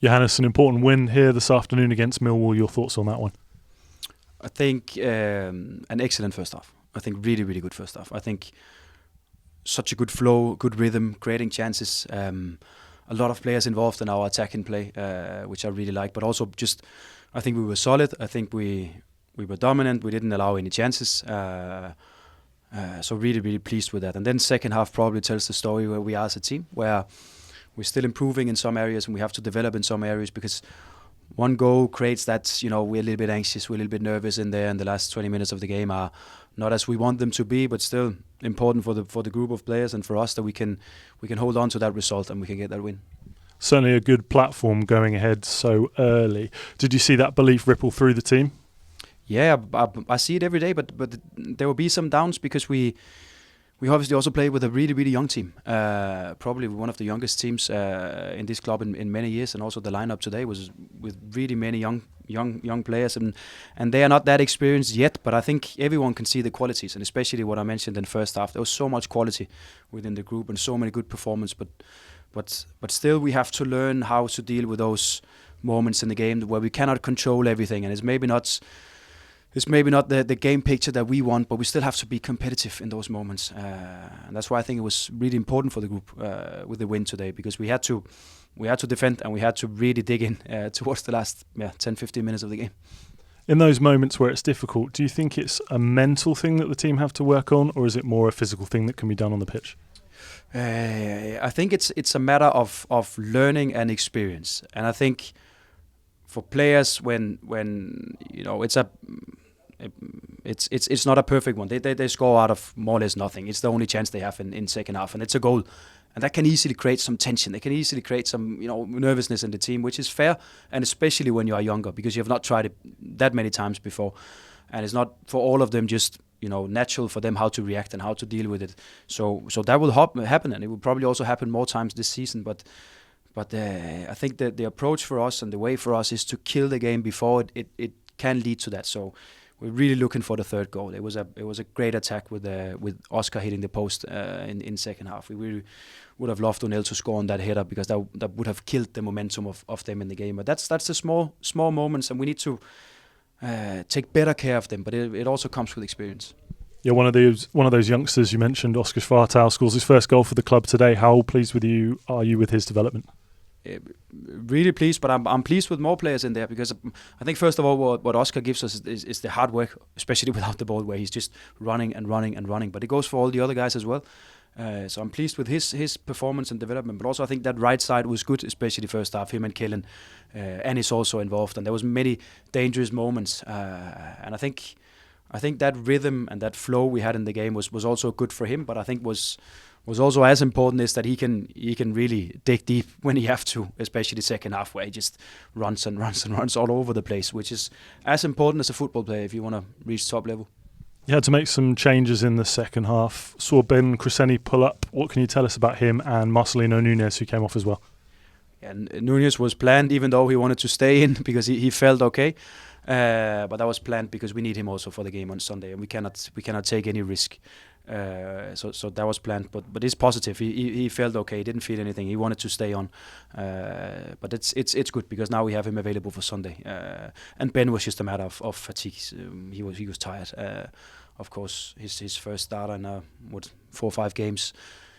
Johannes, an important win here this afternoon against Millwall. Your thoughts on that one? I think an excellent first half. I think really, really good first half. I think such a good flow, good rhythm, creating chances. A lot of players involved in our attacking play, which I really like. But also just, I think we were solid. I think we were dominant. We didn't allow any chances. So really, really pleased with that. And then second half probably tells the story where we are as a team, where we're still improving in some areas and we have to develop in some areas, because one goal creates that, we're a little bit anxious, we're a little bit nervous in there, and the last 20 minutes of the game are not as we want them to be, but still important for the group of players and for us that we can hold on to that result and we can get that win. Certainly a good platform going ahead so early. Did you see that belief ripple through the team? Yeah, I see it every day, but there will be some downs because we obviously also play with a really, really young team. Probably one of the youngest teams in this club in many years, and also the lineup today was with really many young players, and they are not that experienced yet. But I think everyone can see the qualities, and especially what I mentioned in first half. There was so much quality within the group and so many good performances. But still, we have to learn how to deal with those moments in the game where we cannot control everything, and it's maybe not the game picture that we want, but we still have to be competitive in those moments. And that's why I think it was really important for the group with the win today, because we had to defend and we had to really dig in towards the last 10-15 minutes of the game. In those moments where it's difficult, do you think it's a mental thing that the team have to work on, or is it more a physical thing that can be done on the pitch? I think it's a matter of learning and experience. And I think for players, when it's not a perfect one. They score out of more or less nothing. It's the only chance they have in second half, and it's a goal. And that can easily create some tension. They can easily create some nervousness in the team, which is fair, and especially when you are younger, because you have not tried it that many times before, and it's not for all of them just natural for them how to react and how to deal with it. So that will happen, and it will probably also happen more times this season. But I think that the approach for us and the way for us is to kill the game before it can lead to that. So we're really looking for the third goal. It was a great attack with Oscar hitting the post in second half. We really would have loved O'Neill to score on that header, because that would have killed the momentum of them in the game. But that's the small moments, and we need to take better care of them. But it also comes with experience. Yeah, one of those youngsters you mentioned, Oscar Schwartau, scores his first goal for the club today. How pleased are you with his development? Really pleased, but I'm pleased with more players in there, because I think first of all what Oscar gives us is the hard work, especially without the ball, where he's just running and running and running. But it goes for all the other guys as well. So I'm pleased with his performance and development. But also I think that right side was good, especially first half. Him and Kellen, and he's also involved, and there was many dangerous moments. And I think that rhythm and that flow we had in the game was also good for him. But I think was also as important is that he can really dig deep when he have to, especially second half, where he just runs and runs and runs all over the place, which is as important as a football player if you want to reach top level. You had to make some changes in the second half. Saw Ben Crescenti pull up. What can you tell us about him and Marcelino Nunes, who came off as well? And Nunes was planned, even though he wanted to stay in because he felt okay. But that was planned because we need him also for the game on Sunday, and we cannot take any risk. So that was planned, but it's positive. He felt okay. He didn't feel anything. He wanted to stay on, but it's good because now we have him available for Sunday. And Ben was just a matter of fatigue. He was tired. Of course, his first starter in 4 or 5 games,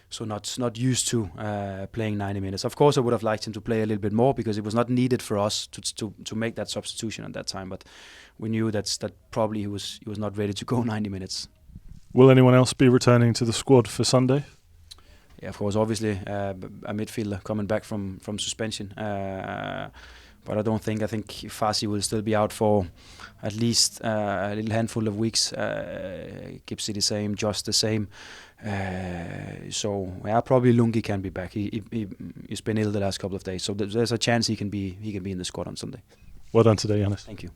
so not used to playing 90 minutes. Of course, I would have liked him to play a little bit more because it was not needed for us to make that substitution at that time. But we knew that probably he was not ready to go 90 minutes. Will anyone else be returning to the squad for Sunday? Yeah, of course, obviously a midfielder coming back from suspension. But I think Fassi will still be out for at least a little handful of weeks. Gipsy the same, Josh the same. So probably Lungi can be back. He's been ill the last couple of days, so there's a chance he can be in the squad on Sunday. Well done today, Johannes. Thank you.